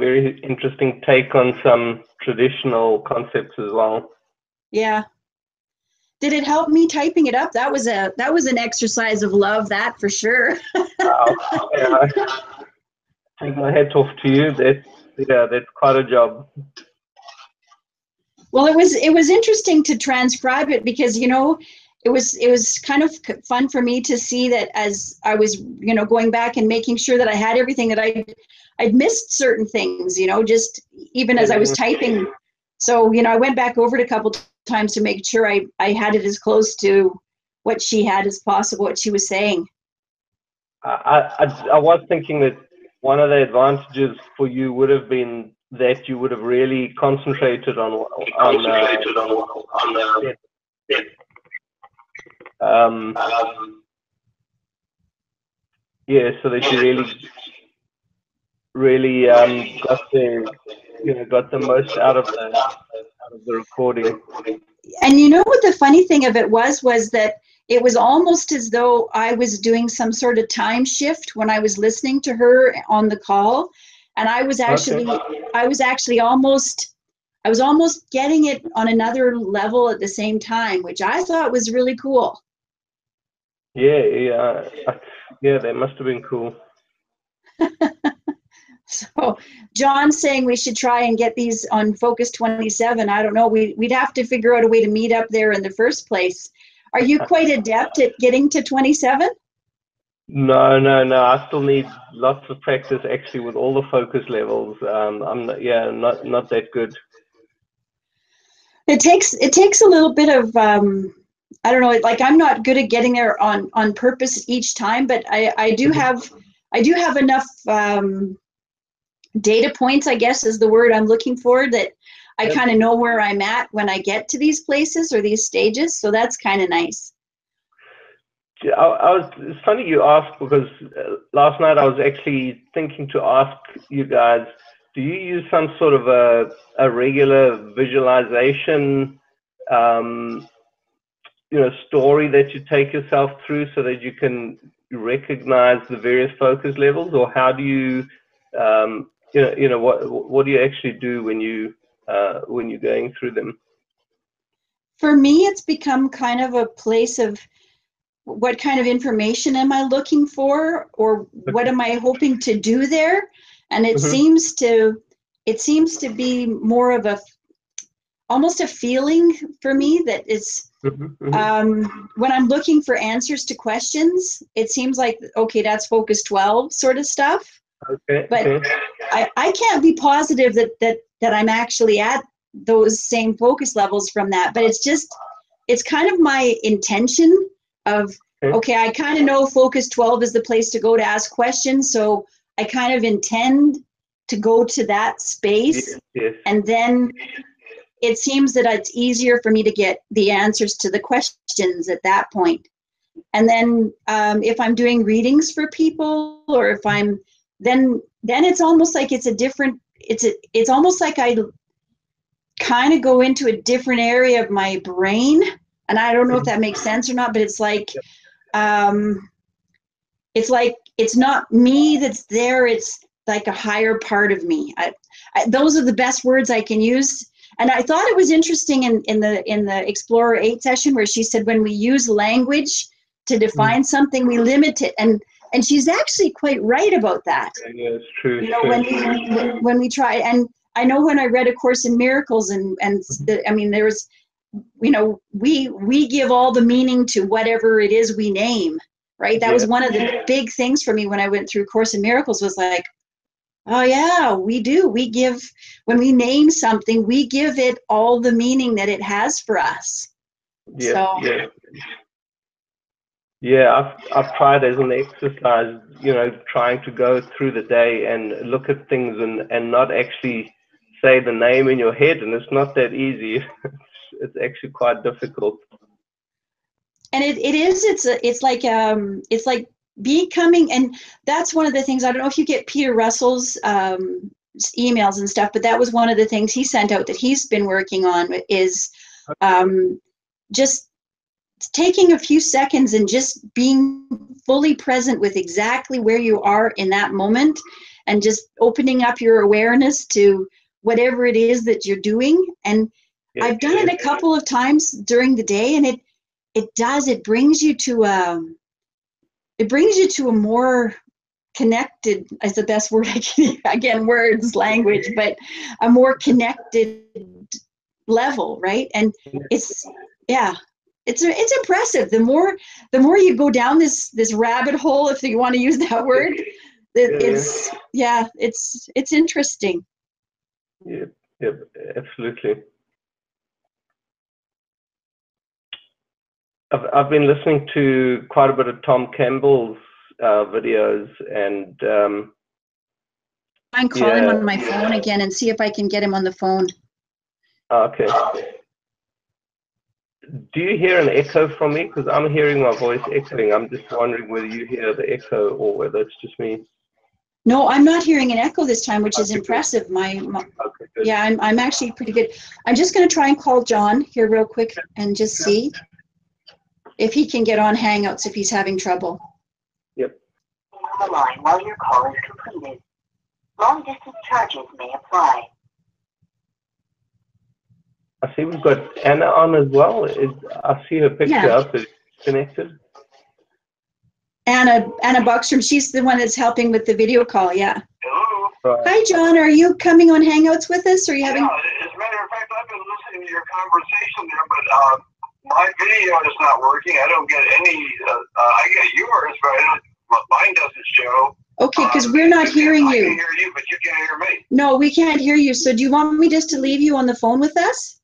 very interesting take on some traditional concepts as well. Yeah. Did it help me typing it up? That was an exercise of love, that for sure. Wow. Yeah. Take my hat off to you. That's quite a job. Well, it was interesting to transcribe it because, you know, it was kind of fun for me to see that as I was, you know, going back and making sure that I had everything, that I'd missed certain things, you know, just even as I was typing. So, you know, I went back over it a couple times to make sure I had it as close to what she had as possible, what she was saying. I was thinking that one of the advantages for you would have been that you would have really concentrated on yeah, so that you really got the most out of the recording. And you know what the funny thing of it was that it was almost as though I was doing some sort of time shift when I was listening to her on the call, and I was actually almost getting it on another level at the same time, which I thought was really cool. Yeah, that must have been cool. So John's saying we should try and get these on Focus 27. I don't know. We'd have to figure out a way to meet up there in the first place. Are you quite adept at getting to 27? No. I still need lots of practice actually with all the focus levels. I'm not that good. It takes a little bit of I don't know. Like, I'm not good at getting there on purpose each time, but I do have enough data points, I guess is the word I'm looking for, that I kind of know where I'm at when I get to these places or these stages. So that's kind of nice. It's funny you asked, because last night I was actually thinking to ask you guys, do you use some sort of a regular visualization, story that you take yourself through so that you can recognize the various focus levels, or how do you, what do you actually do when you're going through them? For me, it's become kind of a place of what kind of information am I looking for, or what am I hoping to do there? And it seems to be more of almost a feeling for me that it's when I'm looking for answers to questions, it seems like, okay, that's Focus 12 sort of stuff. Okay. But I can't be positive that I'm actually at those same focus levels from that. But it's kind of my intention of, okay, I kind of know Focus 12 is the place to go to ask questions. So I kind of intend to go to that space. Yes. And then it seems that it's easier for me to get the answers to the questions at that point. And then if I'm doing readings for people, or if I'm, then it's almost like it's a different, it's almost like I kind of go into a different area of my brain. And I don't know if that makes sense or not, but it's like it's not me that's there. It's like a higher part of me. Those are the best words I can use. And I thought it was interesting in the Explorer 8 session, where she said when we use language to define something, we limit it. And she's actually quite right about that. Yeah, it's true. You know, when we try, and I know when I read A Course in Miracles, I mean, there's, you know, we give all the meaning to whatever it is we name, right? That was one of the big things for me when I went through Course in Miracles, was like, oh yeah, we do. We give, when we name something, we give it all the meaning that it has for us. Yeah, I've tried as an exercise, you know, trying to go through the day and look at things and not actually say the name in your head, and it's not that easy. It's actually quite difficult. And it's like becoming, and that's one of the things, I don't know if you get Peter Russell's emails and stuff, but that was one of the things he sent out that he's been working on, is just taking a few seconds and just being fully present with exactly where you are in that moment, and just opening up your awareness to whatever it is that you're doing. And I've done it a couple of times during the day, and it brings you to a more connected, is the best word I can, again, words, language, but a more connected level, right? And it's impressive. The more you go down this rabbit hole, if you want to use that word, it's interesting. Yeah, absolutely. I've been listening to quite a bit of Tom Campbell's videos, and I can call him on my phone again and see if I can get him on the phone. Okay. Do you hear an echo from me? Because I'm hearing my voice echoing. I'm just wondering whether you hear the echo or whether it's just me. No, I'm not hearing an echo this time, which is impressive. Okay, yeah, I'm actually pretty good. I'm just going to try and call John here real quick and just see if he can get on Hangouts if he's having trouble. Yep. On the line while your call is completed. Long distance charges may apply. I see we've got Anna on as well. I see her picture up. Is connected? Anna Buckstrom, she's the one that's helping with the video call, yeah. Hello. Right. Hi, John. Are you coming on Hangouts with us? Or are you having? Yeah, as a matter of fact, I've been listening to your conversation there, but my video is not working. I don't get any. I get yours, but mine doesn't show. Okay, because we're not hearing you. I can hear you, but you can't hear me. No, we can't hear you. So do you want me just to leave you on the phone with us?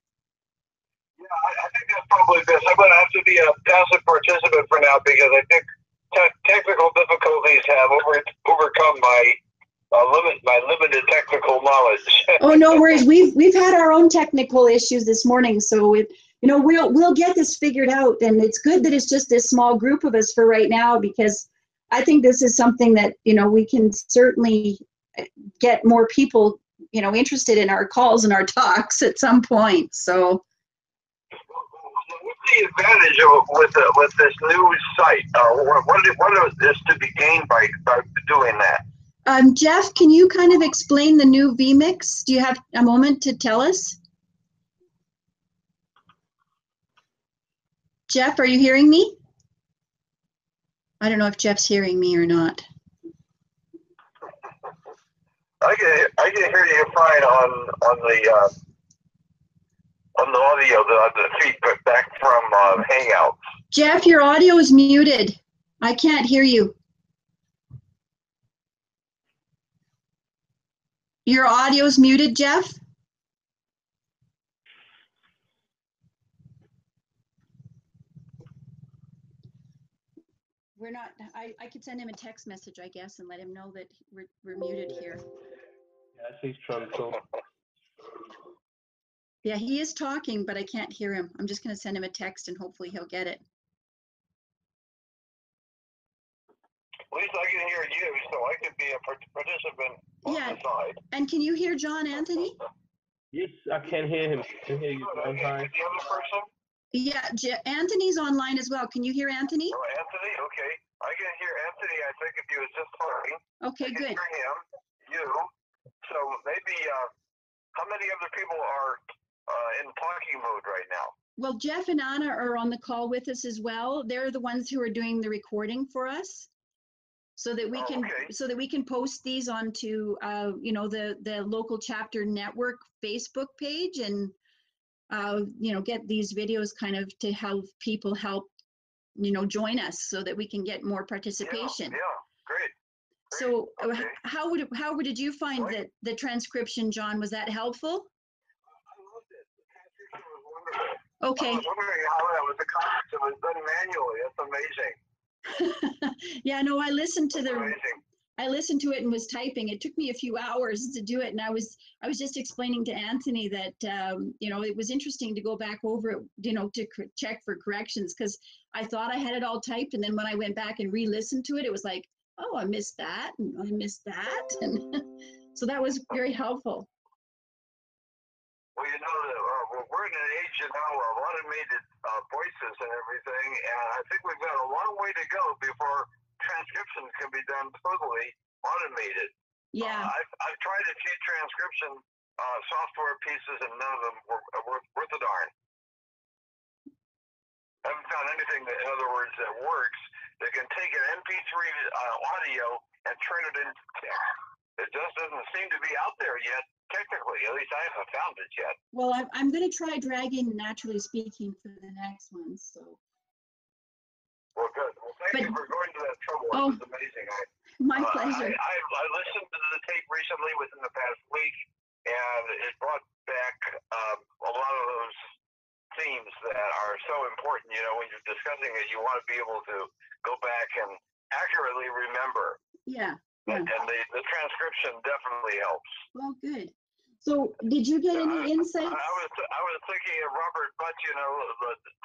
Yeah, I think that's probably best. I'm going to have to be a passive participant for now because I think technical difficulties have overcome my limited technical knowledge. Oh, no worries. We've had our own technical issues this morning, so we'll get this figured out. And it's good that it's just this small group of us for right now, because I think this is something that we can certainly get more people interested in our calls and our talks at some point. So. What's the advantage with this new site? What is to be gained by doing that? Jeff, can you kind of explain the new vMix? Do you have a moment to tell us? Jeff, are you hearing me? I don't know if Jeff's hearing me or not. I can hear you fine on the audio, the feedback from Hangouts. Jeff, your audio is muted. I can't hear you. Your audio is muted, Jeff. We're not. I could send him a text message, I guess, and let him know that we're muted here. Yes, he's trying to talk. Yeah, he is talking, but I can't hear him. I'm just going to send him a text and hopefully he'll get it. At least I can hear you, so I can be a participant on the side. And can you hear John Anthony? Yes, I can hear him. I can hear you. Hi. The other person? Yeah, Anthony's online as well. Can you hear Anthony? Oh, Anthony? Okay. I can hear Anthony. I think if he was just talking. Okay, good. I can hear him, you. So maybe, how many other people are in talking mode right now? Well, Jeff and Anna are on the call with us as well. They're the ones who are doing the recording for us, so that we can post these onto the local chapter network Facebook page, and get these videos kind of to help people join us so that we can get more participation. Yeah, great. So okay. how did you find that the transcription, John? Was that helpful? I loved it. The transcription was wonderful. Okay. I was wondering how that was accomplished. It was done manually. That's amazing. Yeah, no, I listened to Amazing. I listened to it and was typing. It took me a few hours to do it, and I was just explaining to Anthony that it was interesting to go back over it, to check for corrections, because I thought I had it all typed, and then when I went back and re-listened to it, it was like, oh, I missed that, and I missed that, and so that was very helpful. Well, we're in an age now of automated voices and everything, and I think we've got a long way to go before transcriptions can be done totally automated. Yeah. I've tried a few transcription software pieces, and none of them were worth a darn. I haven't found anything that, in other words, that works. That can take an MP3 audio and turn it into text. It just doesn't seem to be out there yet, technically. At least I haven't found it yet. Well, I'm going to try dragging Naturally Speaking for the next one. So. Well, good. Well, thank you for going to that trouble. Oh, it was amazing. My pleasure. I listened to the tape recently within the past week, and it brought back a lot of those themes that are so important. You know, when you're discussing it, you want to be able to go back and accurately remember. Yeah. And the transcription definitely helps. Well, good. So, did you get any insights? I was thinking of Robert Butt, you know,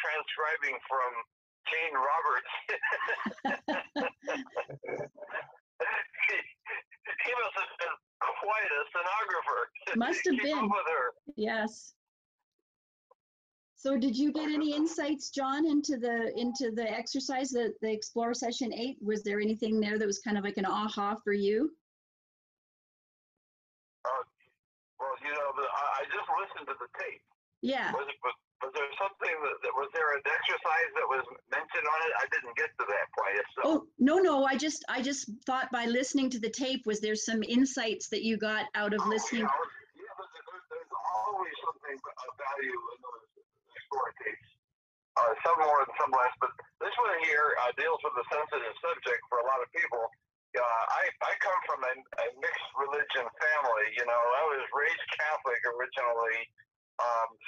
transcribing from Gene Roberts. he must have been quite a stenographer. Must have been. With her. Yes. So, did you get any insights, John, into the exercise, the Explore Session 8? Was there anything there that was kind of like an aha for you? Well, you know, I just listened to the tape. Yeah. Was there something was there an exercise that was mentioned on it? I didn't get to that point. So. Oh, no. I just thought by listening to the tape, was there some insights that you got out of listening? Yeah, there's always something of value in those Explore tapes. Some more and some less, but this one here deals with a sensitive subject for a lot of people. I come from a mixed religion family. You know, I was raised Catholic originally.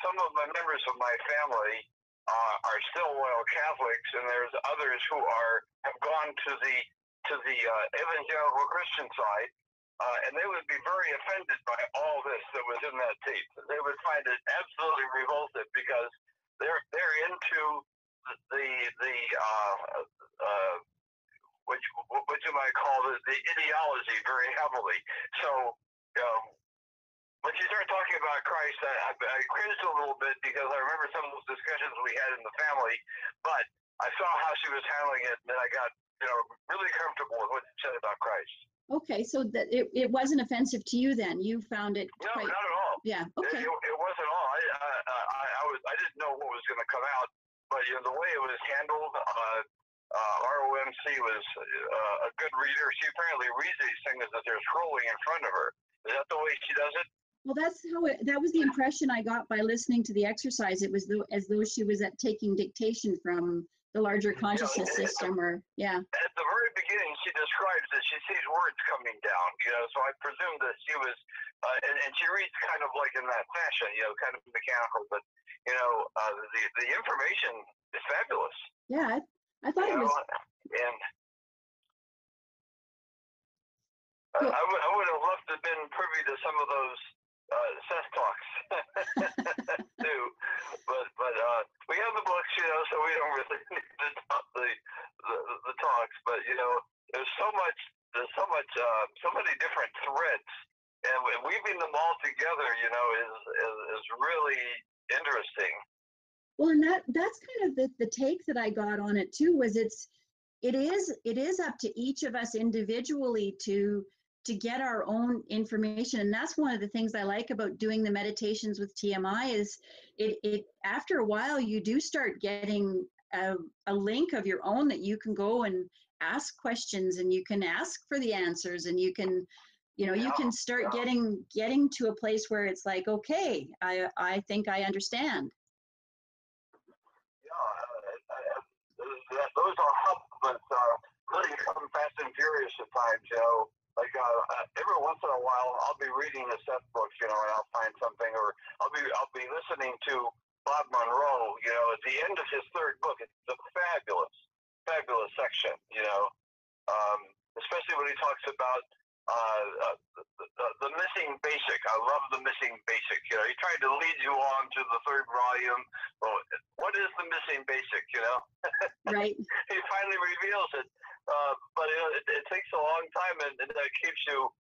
Some of my members of my family are still loyal Catholics, and there's others who have gone to the evangelical Christian side, and they would be very offended by all this that was in that tape. They would find it absolutely revolting because they're into what you might call the ideology very heavily. So. When she started talking about Christ, I cringed a little bit because I remember some of those discussions we had in the family, but I saw how she was handling it, and then I got, you know, really comfortable with what she said about Christ. Okay, so that it wasn't offensive to you then? You found it? No, not at all. Yeah. Okay. It wasn't at all. I didn't know what was going to come out, but you know the way it was handled. ROMC was a good reader. She apparently reads these things as they're scrolling in front of her. Is that the way she does it? Well, that was the impression I got by listening to the exercise. It was as though she was taking dictation from the larger consciousness system, At the very beginning, she describes that she sees words coming down, you know, so I presume that she was, and she reads kind of like in that fashion, you know, kind of mechanical, but, you know, the information is fabulous. Yeah, I thought it was. And I would have loved to have been privy to some of those sex talks too, but we have the books, you know, so we don't really need to talk the talks. But you know, there's so many different threads, and weaving them all together, you know, is really interesting. Well, and that's kind of the take that I got on it too. Was it is up to each of us individually to get our own information. And that's one of the things I like about doing the meditations with TMI is it after a while you do start getting a link of your own that you can go and ask questions, and you can ask for the answers, and you can, you know, you can start getting to a place where it's like, okay, I think I understand. Those are supplements really come fast and furious at times, you know. Like every once in a while, I'll be reading a set book, you know, and I'll find something, or I'll be listening to Bob Munroe, you know, at the end of his third book. It's a fabulous section, you know, especially when he talks about the missing basic. I love the missing basic. You know, he tried to lead you on to the third volume. Well, what is the missing basic? You know, right? He finally reveals it, but it takes a long time, and that keeps you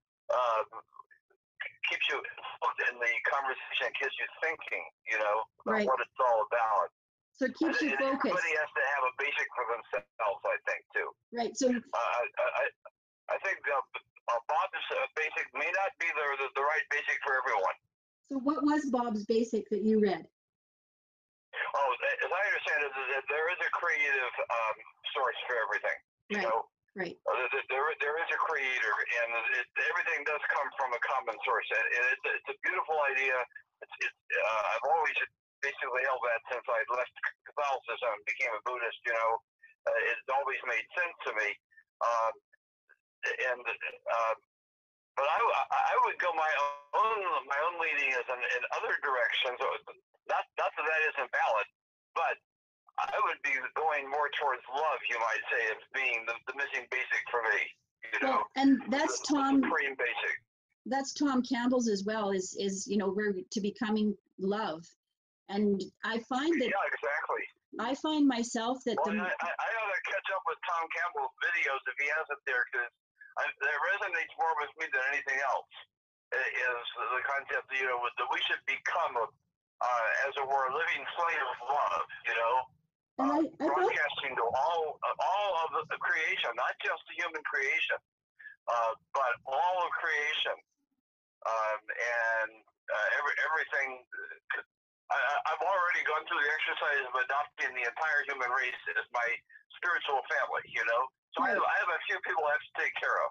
involved in the conversation. Keeps you thinking. You know, about what it's all about. So it keeps you focused. Everybody has to have a basic for themselves, I think, too. Right. So I think Bob's basic may not be the right basic for everyone. So what was Bob's basic that you read? Oh, as I understand it, that there is a creative source for everything. You know, right. There is a creator, and everything does come from a common source, and it's a beautiful idea. I've always basically held that since I left Catholicism and became a Buddhist. You know, it's always made sense to me. But I would go my own leading is in other directions. Not that isn't valid, but I would be going more towards love, you might say, as being the missing basic for me. You know, well, and that's Tom. The supreme basic. That's Tom Campbell's as well. Is we're to becoming love, and I find that. Yeah, exactly. I find myself that. Well, I ought to catch up with Tom Campbell's videos if he has it there, because that resonates more with me than anything else. Is the concept, that we should become as it were, a living flame of love, broadcasting to all of the creation, not just the human creation, but all of creation, and everything. I've already gone through the exercise of adopting the entire human race as my spiritual family, So right. I have a few people I have to take care of.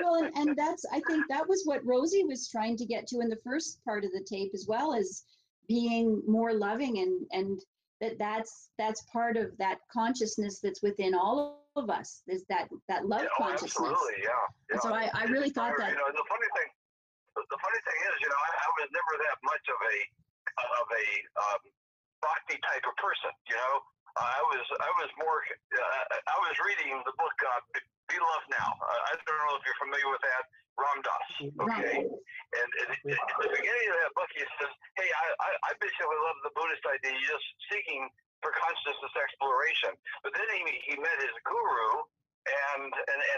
Well, and I think that was what Rosie was trying to get to in the first part of the tape, as well as being more loving, and that's part of that consciousness that's within all of us. Is that love consciousness? Absolutely, yeah. And so I really thought that. The funny thing is, I was never that much of a bhakti type of person. I was more. I was reading the book "Be Loved Now." I don't know if you're familiar with that, Ram Dass. Okay, and at the beginning of that book, he says, "Hey, I basically love the Buddhist idea, just seeking for consciousness exploration." But then he met his guru, and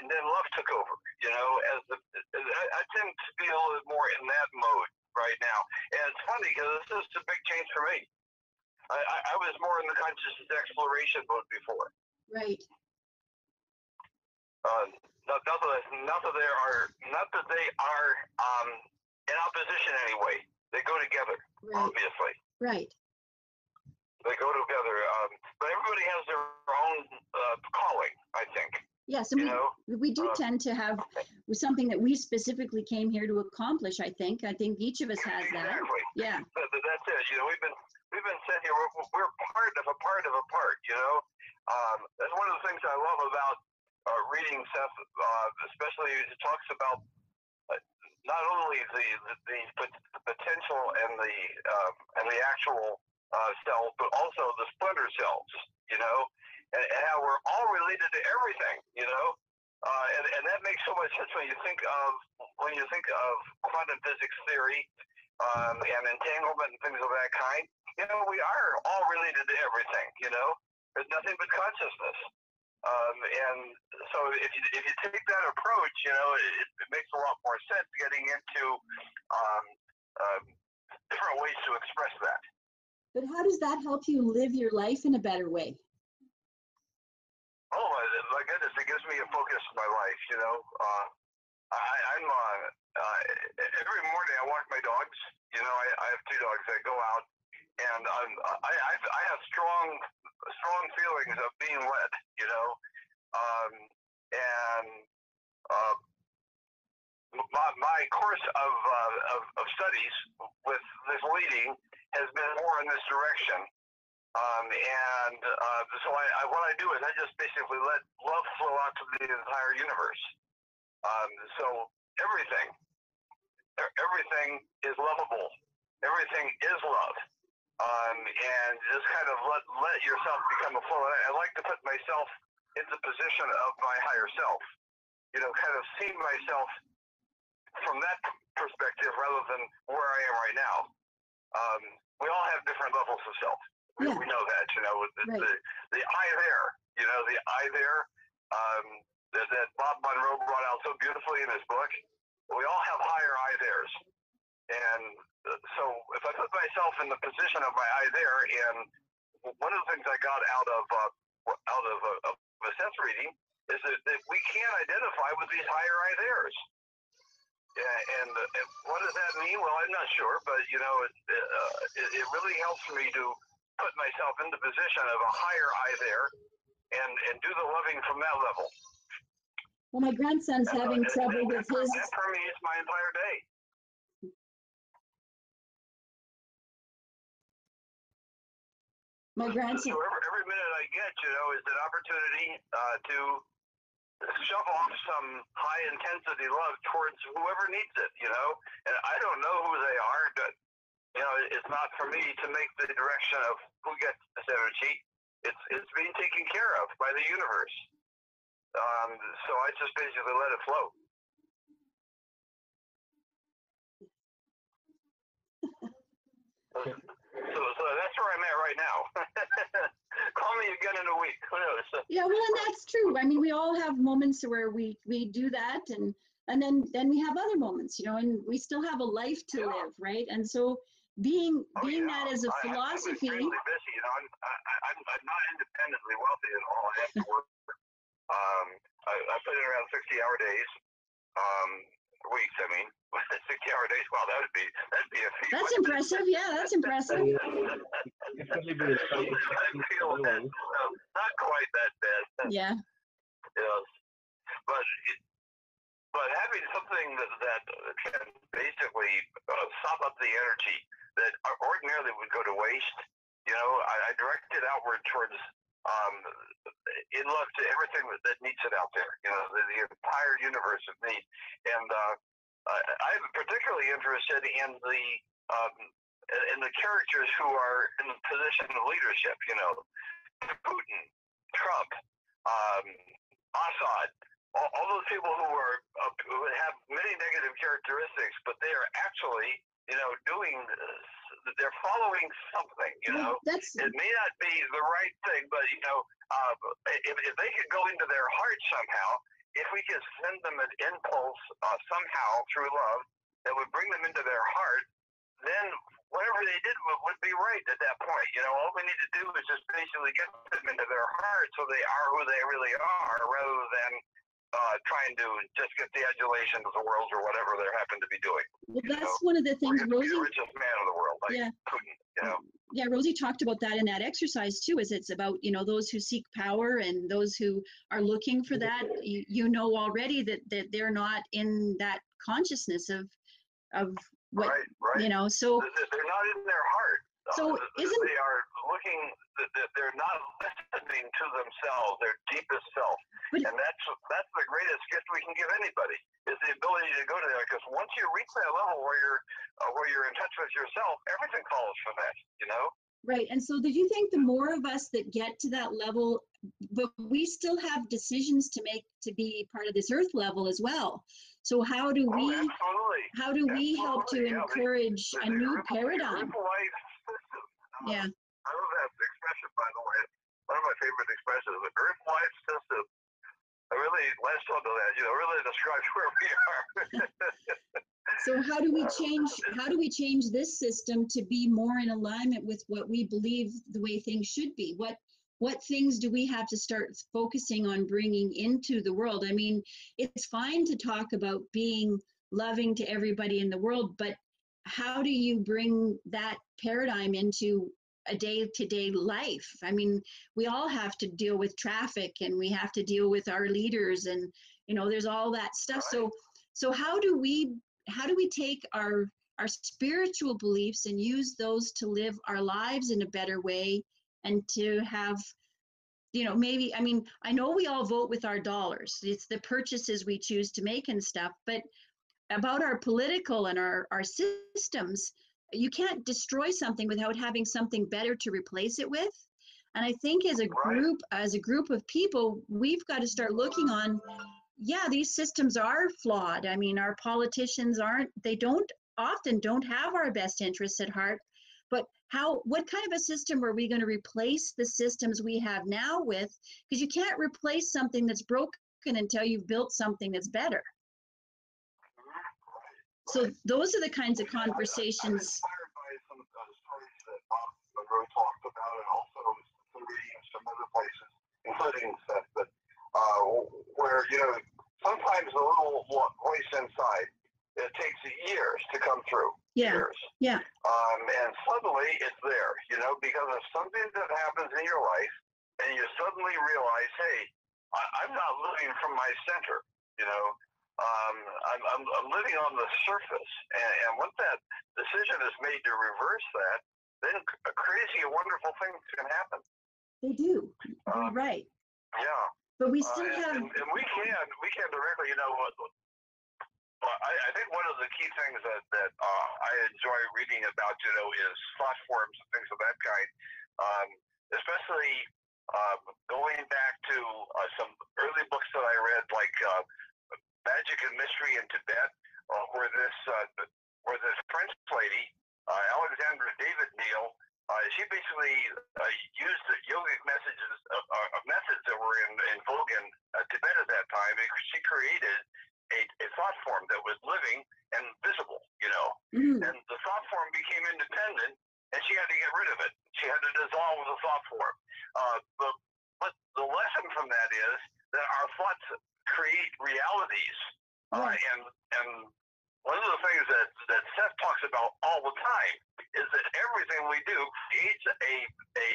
then love took over. I tend to be a little bit more in that mode right now, and it's funny because this is a big change for me. I was more in the consciousness exploration mode before. Right. Not that they are in opposition anyway. They go together, obviously. Right. They go together. But everybody has their own calling, I think. Yes, and we do tend to have something that we specifically came here to accomplish. I think each of us has that. Exactly. Yeah. That's it. We've been sent here. We're part of a part of a part. That's one of the things I love about reading Seth, especially as it talks about not only the potential and the actual cells, but also the splinter cells. And how we're all related to everything. And that makes so much sense when you think of quantum physics theory and entanglement and things of that kind. We are all related to everything. There's nothing but consciousness. And so if you take that approach, it makes a lot more sense getting into different ways to express that. But how does that help you live your life in a better way? Oh my goodness! It gives me a focus in my life. I'm every morning I walk my dogs. I have two dogs. I go out, and I have strong feelings of being led. My course of studies with this leading has been more in this direction. So what I do is I just basically let love flow out to the entire universe. So everything is lovable. Everything is love. And just kind of let yourself become a flow. I like to put myself in the position of my higher self. Kind of see myself from that perspective rather than where I am right now. We all have different levels of self. We know that, the I there, the I there, that Bob Munroe brought out so beautifully in his book. We all have higher I there's. And so if I put myself in the position of my I there, and one of the things I got out of a sense reading is that we can't identify with these higher I theirs. Yeah, and what does that mean? Well, I'm not sure, but you know, it really helps me to put myself in the position of a higher I there, and do the loving from that level. Well, my grandson's having trouble with his. That permeates my entire day. My grandson. So every minute I get, you know, is an opportunity to shove off some high intensity love towards whoever needs it, you know. And I don't know who they are, but you know, it's not for me to make the direction of who gets this energy. It's being taken care of by the universe. So I just basically let it flow. So that's where I'm at right now. Call me again in a week. Who knows? Yeah, well, and that's true. I mean, we all have moments where we do that, and then we have other moments, you know, and we still have a life to live, right? And so being that as a philosophy. I'm extremely busy, you know. I'm not independently wealthy at all. I have to work. I put in around 60-hour days, weeks. I mean, 60-hour days. Wow, that'd be a feat. That's impressive. Yeah, that's impressive. Not quite that bad. Yeah. You know, but having something that can basically sop up the energy that ordinarily would go to waste. You know, I direct it outward towards in love to everything that needs it out there. You know, the entire universe of need. And I'm particularly interested in the characters who are in the position of leadership. You know, Putin, Trump, Assad, all those people who have many negative characteristics, but they are actually, you know, they're following something, you know. It may not be the right thing, but, you know, if they could go into their heart somehow, if we could send them an impulse somehow through love that would bring them into their heart, then whatever they did would be right at that point. You know, all we need to do is just basically get them into their heart so they are who they really are, rather than trying to just get the adulation of the world or whatever they happen to be doing. Well, that's one of the things Rosie. The richest man in the world, like Putin, you know. Yeah, Rosie talked about that in that exercise too. Is it's about, you know, those who seek power and those who are looking for that. You know already that they're not in that consciousness of what, right. You know. So they're not in their heart. So they are looking. They're not listening to themselves, their deepest self, and that's the greatest gift we can give anybody, is the ability to go to there. Because once you reach that level where you're in touch with yourself, everything follows from that. You know. Right. And so, do you think the more of us that get to that level, but we still have decisions to make to be part of this Earth level as well? So how do we? Absolutely. How do we help to encourage a new paradigm? Yeah. I love that expression, by the way. One of my favorite expressions, the Earth Life System. I really latched onto that. You know, really describes where we are. So how do we change? How do we change this system to be more in alignment with what we believe the way things should be? What things do we have to start focusing on bringing into the world? I mean, it's fine to talk about being loving to everybody in the world, but how do you bring that paradigm into a day-to-day life? I mean, we all have to deal with traffic, and we have to deal with our leaders, and you know, there's all that stuff. So how do we take our spiritual beliefs and use those to live our lives in a better way, and to have, you know, maybe, I mean, I know we all vote with our dollars. It's the purchases we choose to make and stuff, but about our political and our systems, you can't destroy something without having something better to replace it with. And I think as a group of people, we've got to start looking on, yeah, these systems are flawed. I mean, our politicians often don't have our best interests at heart, but what kind of a system are we going to replace the systems we have now with? Because you can't replace something that's broken until you've built something that's better. So those are the kinds of conversations. I'm inspired by some stories that Munroe talked about, and also some reading some other places, including stuff. But sometimes the little voice inside, it takes years to come through. Yeah. Years. Yeah. And suddenly it's there, because of something that happens in your life, and you suddenly realize, hey, I'm not living from my center. I'm living on the surface, and once that decision is made to reverse that, then crazy and wonderful things can happen. They do. You're right. Yeah. But we still have. And we can directly, I think one of the key things that I enjoy reading about, is thought forms and things of that kind, especially going back to some early books that I read, like Magic and Mystery in Tibet, where this French lady, Alexandra David Neal, she basically used the yogic methods that were in vogue in Tibet at that time. She created a thought form that was living and visible, Mm-hmm. and the thought form became independent, and she had to get rid of it. She had to dissolve the thought form. But the lesson from that is that our thoughts create realities, and one of the things that Seth talks about all the time is that everything we do creates a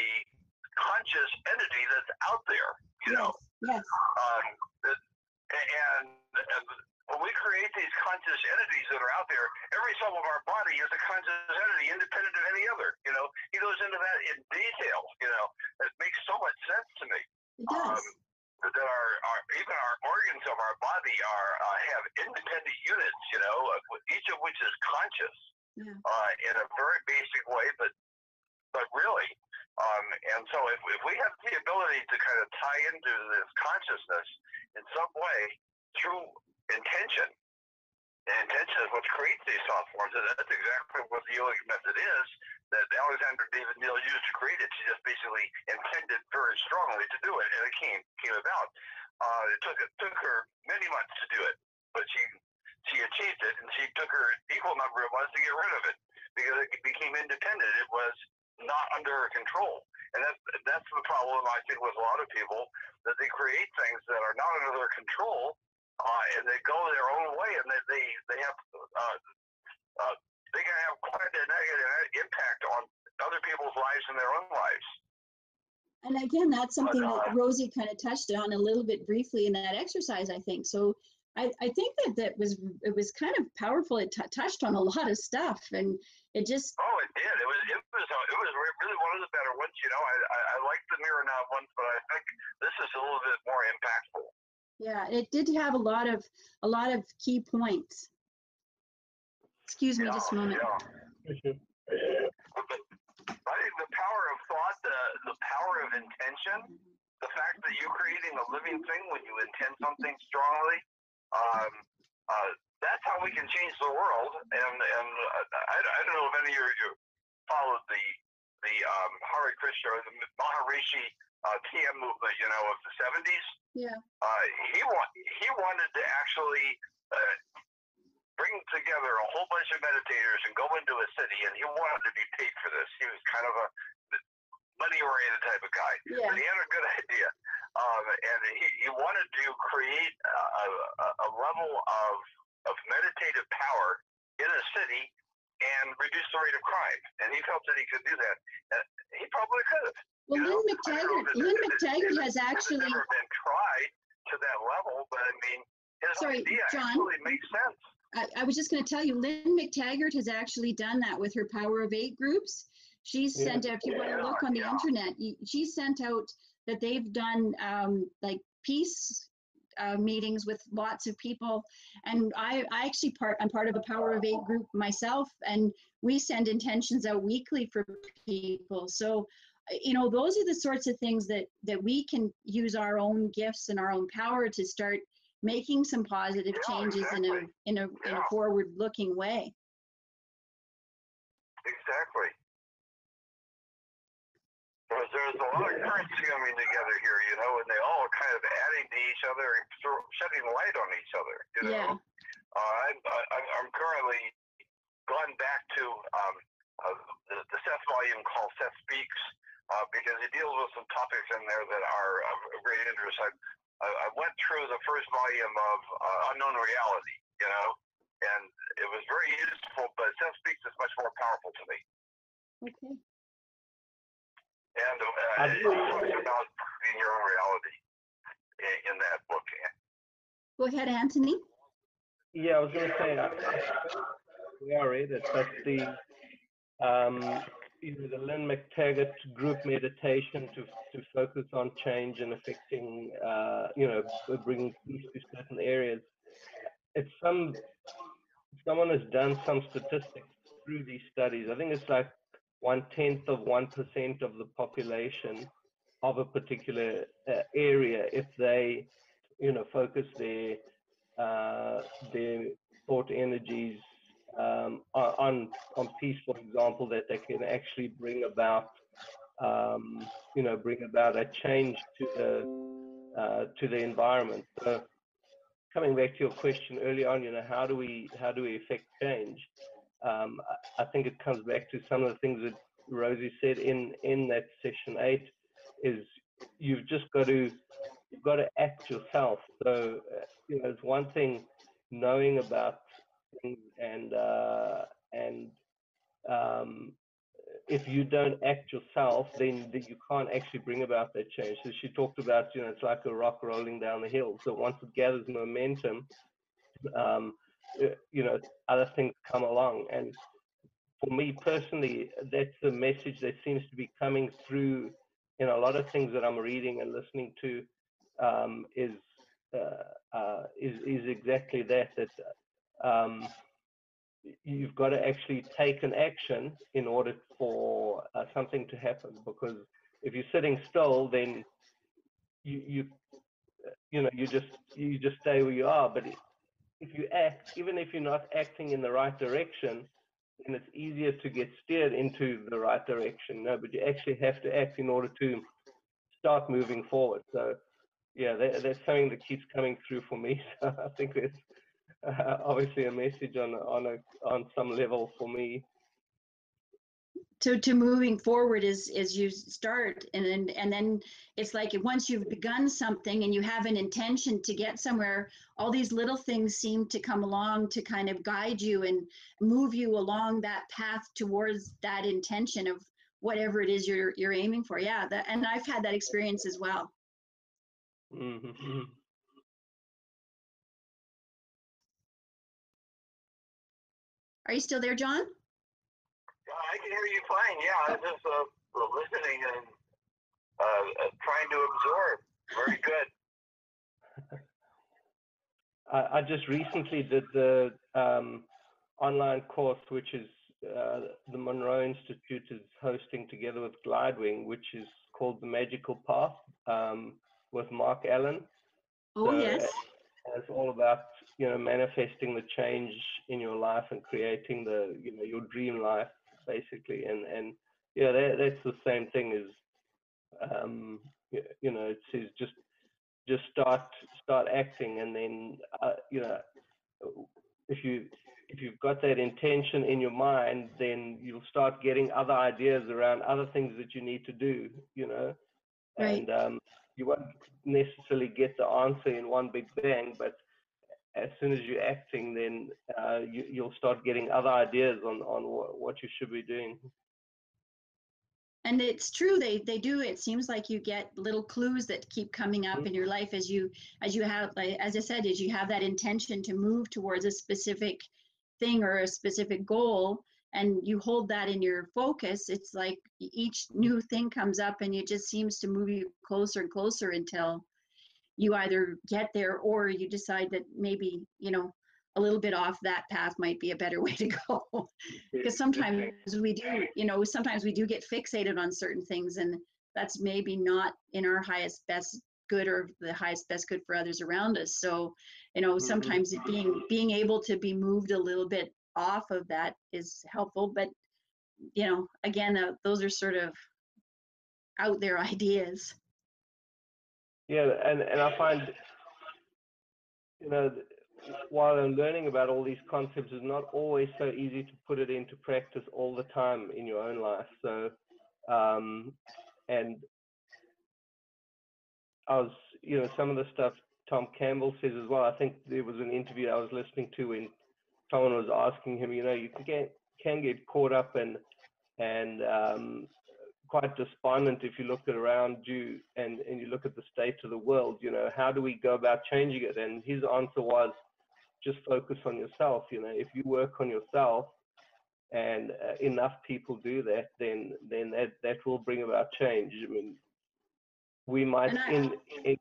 conscious entity that's out there, Yes. And when we create these conscious entities that are out there, every cell of our body is a conscious entity independent of any other. He goes into that in detail. It makes so much sense to me. It does. That even our organs of our body have independent units, each of which is conscious in a very basic way, but really. And so if we have the ability to kind of tie into this consciousness in some way through intention, and intention is what creates these thought forms, and that's exactly what the yogic method is that Alexandra David Neal used to create it. She just basically intended very strongly to do it, and it came about. It took her many months to do it, but she achieved it, and she took her equal number of months to get rid of it because it became independent. It was not under her control, and that's the problem I think with a lot of people, that they create things that are not under their control, and they go their own way, and they have they can have quite a negative impact on other people's lives and their own lives. And again, that's something that Rosie kind of touched on a little bit briefly in that exercise, I think. So I think it was kind of powerful. It touched on a lot of stuff, and it just. Oh, it did. It was really one of the better ones. I liked the mirror now ones, but I think this is a little bit more impactful. Yeah, it did have a lot of key points. Excuse me just a moment. Yeah. I think the power of thought, the power of intention, the fact that you're creating a living thing when you intend something strongly, that's how we can change the world. And I don't know if any of you followed the Hare Krishna or the Maharishi TM movement, of the 70s. Yeah. He wanted to actually bring together a whole bunch of meditators and go into a city, and he wanted to be paid for this. He was kind of a money-oriented type of guy, but he had a good idea, and he wanted to create a level of meditative power in a city and reduce the rate of crime. And he felt that he could do that. And he probably could have. Well, Lynn McTaggart has actually never been tried to that level, but I mean, his idea actually makes sense. I was just going to tell you, Lynn McTaggart has actually done that with her Power of 8 groups. She's sent out, if you want to look on the internet, she sent out that they've done like peace meetings with lots of people. And I'm part of a Power of 8 group myself, and we send intentions out weekly for people. So, those are the sorts of things that we can use our own gifts and our own power to start making some positive changes in a forward-looking way. Exactly. Because there's a lot of currents coming together here, and they all are kind of adding to each other and shedding light on each other. Yeah. I'm currently gone back to the Seth volume called Seth Speaks, because he deals with some topics in there that are of great interest. I went through the first volume of Unknown Reality, you know, and it was very useful, but Self Speaks is much more powerful to me. Okay. And it talks about in your own reality in that book. Go ahead, Anthony. Yeah, I was going to say, I read it, but the the Lynn McTaggart group meditation to focus on change and affecting, bringing peace to certain areas. It's someone has done some statistics through these studies. I think it's like 1/10 of 1% of the population of a particular area, if they, focus their thought energies on peace, for example, that they can actually bring about a change to the environment. So coming back to your question early on, how do we affect change? I think it comes back to some of the things that Rosie said in that session 8 is you've got to act yourself. So it's one thing knowing about things and if you don't act yourself, then you can't actually bring about that change. So she talked about, it's like a rock rolling down the hill. So once it gathers momentum, other things come along. And for me personally, that's the message that seems to be coming through in a lot of things that I'm reading and listening to, is exactly that you've got to actually take an action in order for something to happen. Because if you're sitting still, then you just stay where you are. But if you act, even if you're not acting in the right direction, then it's easier to get steered into the right direction. No, but you actually have to act in order to start moving forward. So yeah, that's something that keeps coming through for me. So I think there's obviously a message on some level for me. To moving forward is you start and then it's like once you've begun something and you have an intention to get somewhere, all these little things seem to come along to kind of guide you and move you along that path towards that intention of whatever it is you're aiming for. Yeah, and I've had that experience as well. Mm-hmm. Are you still there, John? I can hear you fine. Yeah, I was just listening and trying to absorb. Very good. I just recently did the online course, which is the Munroe Institute is hosting together with Glidewing, which is called The Magical Path, with Mark Allen. Oh, so, yes. It's all about, manifesting the change in your life and creating your dream life, basically. And that's the same thing as, it says just start acting, and then, if you've got that intention in your mind, then you'll start getting other ideas around other things that you need to do, Right. And you won't necessarily get the answer in one big bang, but as soon as you're acting, then you'll start getting other ideas on what you should be doing. And it's true, they do. It seems like you get little clues that keep coming up in your life as you have, like, as I said, as you have that intention to move towards a specific thing or a specific goal, and you hold that in your focus. It's like each new thing comes up and it just seems to move you closer and closer until you either get there or you decide that maybe, a little bit off that path might be a better way to go. Because sometimes we do, sometimes we do get fixated on certain things, and that's maybe not in our highest best good or the highest best good for others around us. So, sometimes being able to be moved a little bit off of that is helpful. But, again, those are sort of out there ideas. Yeah, and I find, while I'm learning about all these concepts, it's not always so easy to put it into practice all the time in your own life. So, and I was, you know, some of the stuff Tom Campbell says as well. I think there was an interview I was listening to when someone was asking him, you know, you can get caught up and quite despondent if you look around you and you look at the state of the world. You know, how do we go about changing it? And his answer was, just focus on yourself. You know, if you work on yourself, and enough people do that, then that will bring about change. I mean, we might, in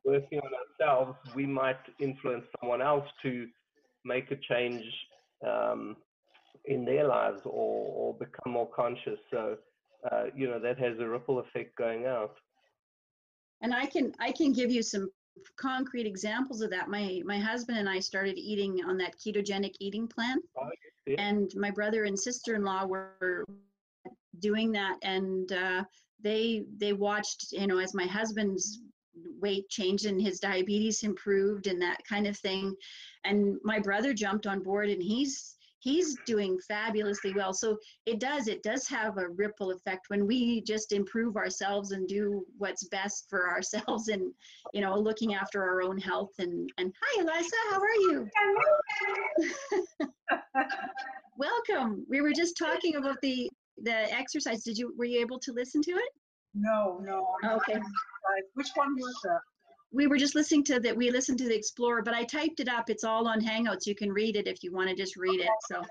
working on ourselves, we might influence someone else to make a change in their lives or become more conscious. So, you know, that has a ripple effect going out. And I can give you some concrete examples of that. My husband and I started eating on that ketogenic eating plan, and my brother and sister-in-law were doing that, and they watched, you know, as my husband's weight changed and his diabetes improved and that kind of thing, and my brother jumped on board, and he's doing fabulously well. So it does have a ripple effect when we just improve ourselves and do what's best for ourselves, and, you know, looking after our own health. And hi, Eliza, how are you? Welcome. We were just talking about the exercise. Were you able to listen to it? No. Okay. Which one was that? We were just listening to that. We listened to the Explorer, but I typed it up. It's all on Hangouts. You can read it if you want to just read it. So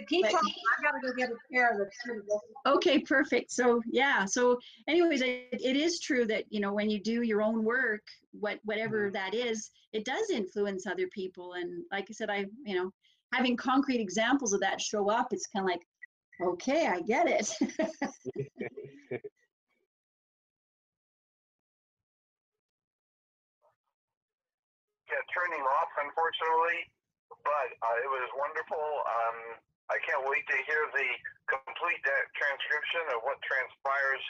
keep talking. I gotta go get a pair that's okay, perfect. So yeah. So anyways, it is true that, you know, when you do your own work, whatever that is, it does influence other people. And like I said, you know, having concrete examples of that show up, it's kind of like, okay, I get it. Turning off, unfortunately, but it was wonderful. I can't wait to hear the complete transcription of what transpires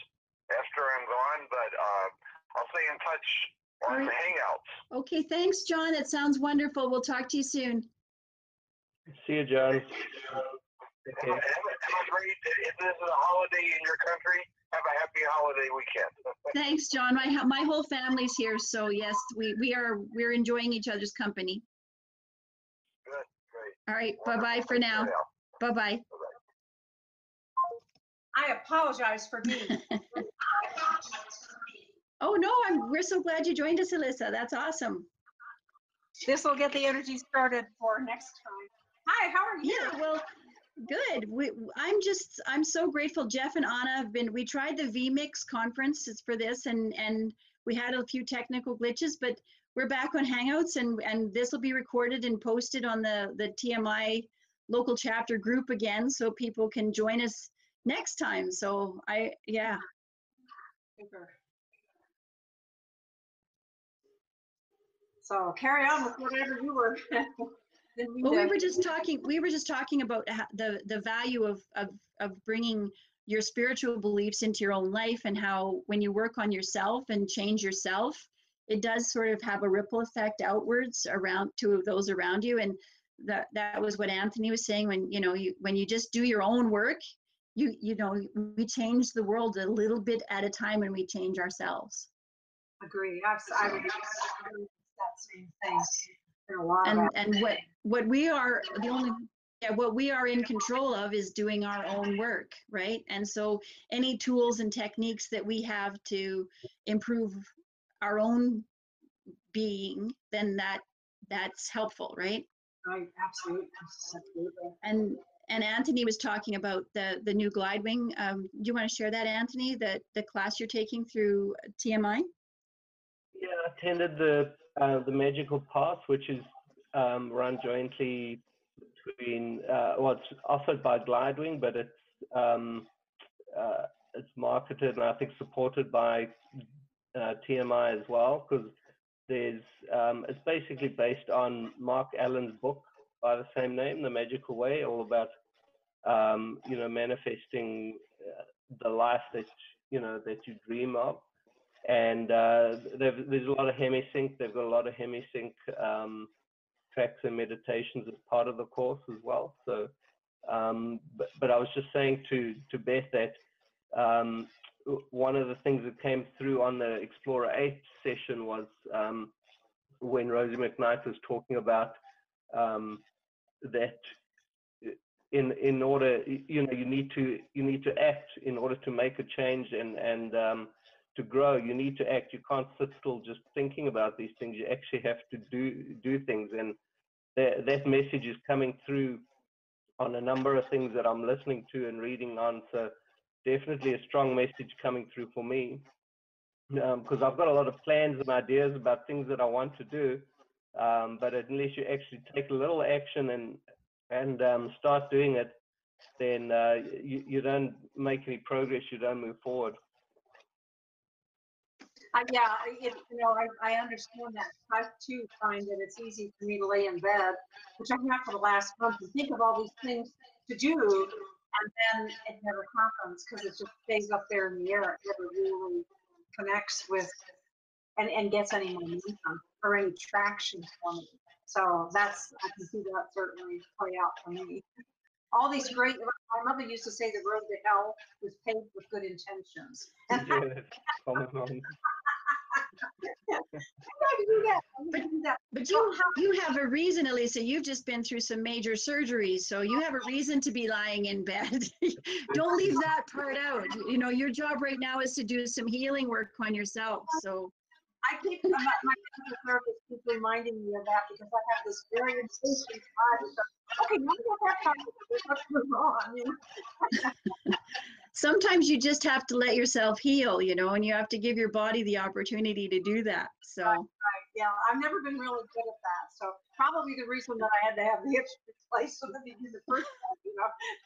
after I'm gone, but I'll stay in touch on the Hangouts. Okay, thanks, John. That sounds wonderful. We'll talk to you soon. See you, John. Okay. Have a great, if this is a holiday in your country, have a happy holiday weekend. Thanks, John. My whole family's here, so yes, we're enjoying each other's company. Good, great. All right, bye-bye for now. Bye-bye. I apologize for me. Oh no, we're so glad you joined us, Alyssa. That's awesome. This will get the energy started for next time. Hi, how are you? Yeah, well, good. I'm so grateful. Jeff and Anna we tried the VMix conference for this, and we had a few technical glitches, but we're back on Hangouts, and this will be recorded and posted on the TMI local chapter group again, so people can join us next time. So yeah. Super. So carry on with whatever you were. Well, we were just talking about the value of bringing your spiritual beliefs into your own life, and how when you work on yourself and change yourself, it does sort of have a ripple effect outwards around to those around you. And that was what Anthony was saying, when you just do your own work, you know, we change the world a little bit at a time when we change ourselves. Agree. I would do that same thing. And what we are what we are in control of is doing our own work, right? And so any tools and techniques that we have to improve our own being, then that's helpful, right? Right, absolutely. And Anthony was talking about the new glide wing. Do you want to share that, Anthony, the class you're taking through TMI? Yeah, I attended the Magical Path, which is run jointly between, it's offered by Glidewing, but it's marketed and I think supported by TMI as well, because it's basically based on Mark Allen's book by the same name, The Magical Way, all about manifesting the life that you dream of. And there's a lot of hemisync. They've got a lot of hemisync tracks and meditations as part of the course as well. So, but I was just saying to Beth that one of the things that came through on the Explorer 8 session was when Rosie McKnight was talking about that in order, you need to act in order to make a change and to grow. You need to act. You can't sit still just thinking about these things. You actually have to do things, and that message is coming through on a number of things that I'm listening to and reading on. So definitely a strong message coming through for me, because I've got a lot of plans and ideas about things that I want to do, but unless you actually take a little action and start doing it, then you don't make any progress. You don't move forward. Yeah, I understand that. I too find that it's easy for me to lay in bed, which I have for the last month, and think of all these things to do, and then it never happens because it just stays up there in the air. It never really connects with and gets any momentum or any traction for me. So I can see that certainly play out for me. All these great, my mother used to say the road to hell was paved with good intentions. Yeah, that's common on. But you have a reason, Elisa. You've just been through some major surgeries, so you have a reason to be lying in bed. Don't leave that part out. Your job right now is to do some healing work on yourself. So I keep my therapist keeps reminding me of that because I have this very impatient body. Okay, now that what's going on? Sometimes you just have to let yourself heal, and you have to give your body the opportunity to do that. So right. Yeah, I've never been really good at that. So probably the reason that I had to have the hips replaced so that they did the first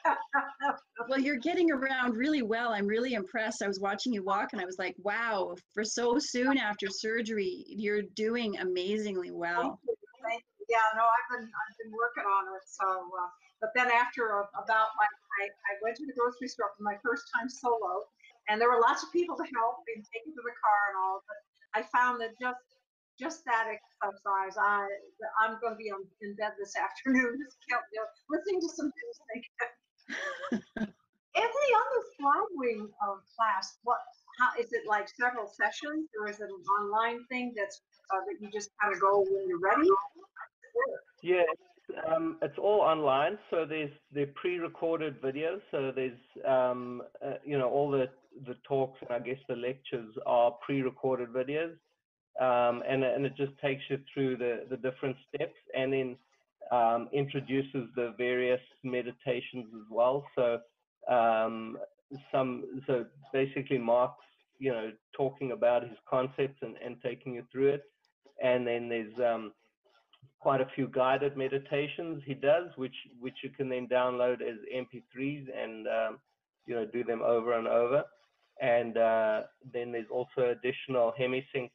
time, Well, you're getting around really well. I'm really impressed. I was watching you walk and I was like, wow, for so soon after surgery, you're doing amazingly well. Thank you. Yeah, no, I've been working on it. So, but then after I went to the grocery store for my first time solo, and there were lots of people to help and take me to the car and all. But I found that just that exercise, I'm going to be in bed this afternoon, listening to some music. Anthony, on the Flywing class, how is it, like several sessions, or is it an online thing that you just kind of go when you're ready? Yeah, it's all online. So there's the pre-recorded videos. So there's all the talks and I guess the lectures are pre-recorded videos, and it just takes you through the different steps, and then introduces the various meditations as well. So so basically Mark's talking about his concepts and taking you through it, and then there's quite a few guided meditations he does, which you can then download as MP3s and do them over and over. And then there's also additional hemisync,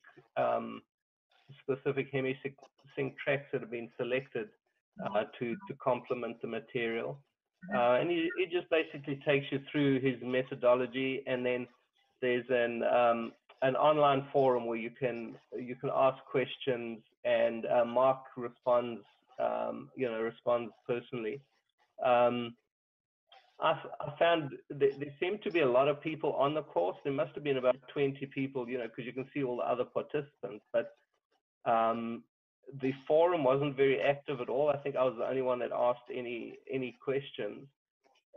specific hemisync tracks that have been selected to complement the material. And he just basically takes you through his methodology, and then there's an online forum where you can ask questions, and Mark responds personally. I found there seemed to be a lot of people on the course. There must have been about 20 people, because you can see all the other participants, but the forum wasn't very active at all. I think I was the only one that asked any questions.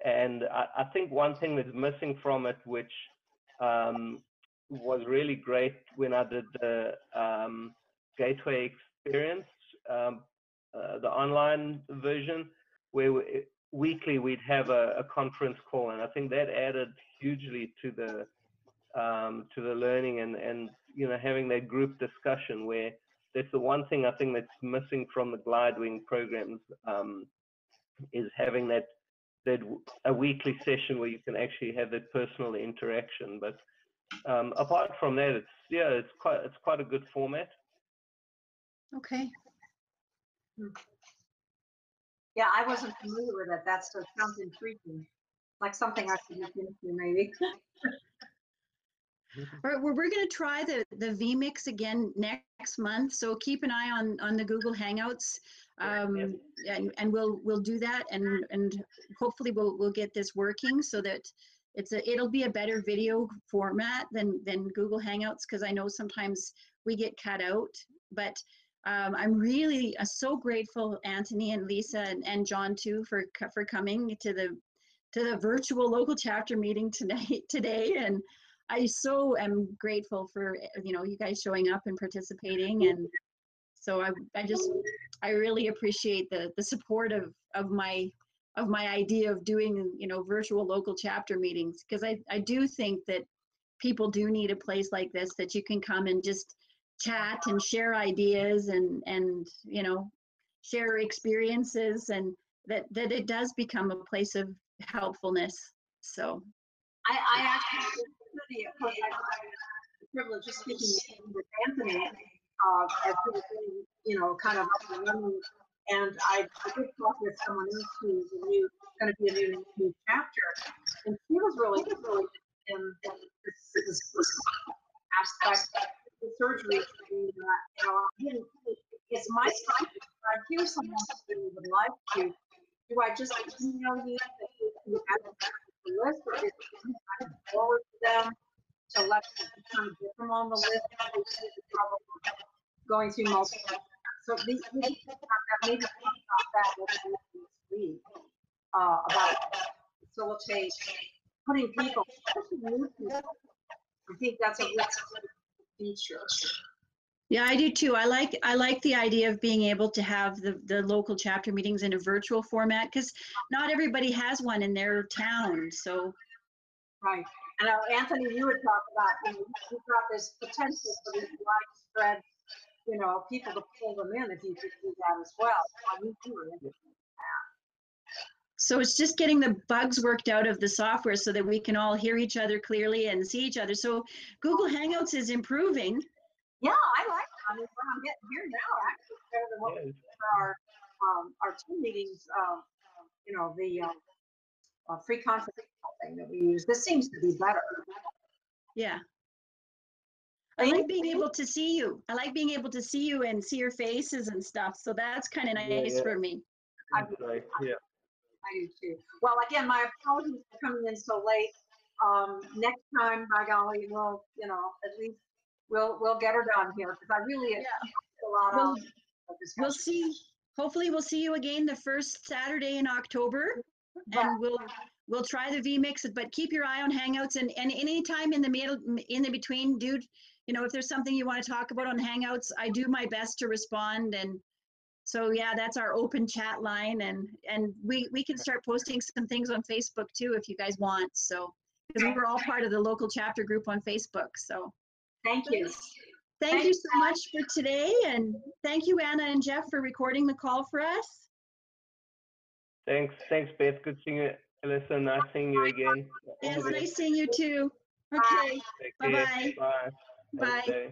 And I think one thing that's missing from it, which was really great when I did the Gateway experience, the online version, where weekly we'd have a conference call, and I think that added hugely to the learning and having that group discussion, where that's the one thing I think that's missing from the Glidewing programs, is having that a weekly session where you can actually have that personal interaction. But apart from that, it's quite a good format. Okay. Yeah, I wasn't familiar with it. That sounds intriguing, like something I could look into maybe. All right, well, we're going to try the vMix again next month, so keep an eye on the Google Hangouts, and we'll do that, and hopefully we'll get this working so that it'll be a better video format than Google Hangouts, because I know sometimes we get cut out. But I'm really so grateful, Anthony and Lisa and John too, for coming to the virtual local chapter meeting today. And I so am grateful for you guys showing up and participating. And so I really appreciate the support of my idea of doing virtual local chapter meetings, because I do think that people do need a place like this that you can come and just chat and share ideas and share experiences, and that it does become a place of helpfulness. So I actually really had the privilege of speaking with Anthony as he was kind of running, and I did talk with someone else who's going to be a new chapter, and she was really in this aspect of the surgery. It's my time. I hear someone who would like to. Do I just email you that you have the list, or is it forward to them to let them kind of get them on the list? Going through multiple. So maybe talk about that next week about facilitate putting people, especially new people. I think that's a good feature. Yeah, I do too. I like the idea of being able to have the local chapter meetings in a virtual format, because not everybody has one in their town. So right. And Anthony, you would talk about you've got this potential for this widespread, people to pull them in if you could do that as well. So it's just getting the bugs worked out of the software so that we can all hear each other clearly and see each other. So Google Hangouts is improving. Yeah, I like it. I mean, what I'm getting here now actually is better than what we did for our team meetings. The free conference thing that we use. This seems to be better. Yeah. I like being able to see you. I like being able to see you and see your faces and stuff. So that's kind of nice for me. I do too. Well, again, my apologies for coming in so late. Next time, by golly, we'll, at least we'll get her done here, because I really a lot of discussion. We'll see. Hopefully, we'll see you again the first Saturday in October, and we'll try the vMix. But keep your eye on Hangouts, and any time in the between, dude. If there's something you want to talk about on Hangouts, I do my best to respond. And so, yeah, that's our open chat line, and we can start posting some things on Facebook too if you guys want. So, because we're all part of the local chapter group on Facebook. So, thank you. Thank you so much for today, and thank you, Anna and Jeff, for recording the call for us. Thanks, Beth. Good seeing you, Alyssa. Nice seeing you again. Yes, nice seeing you too. Okay. Bye. Bye. Bye.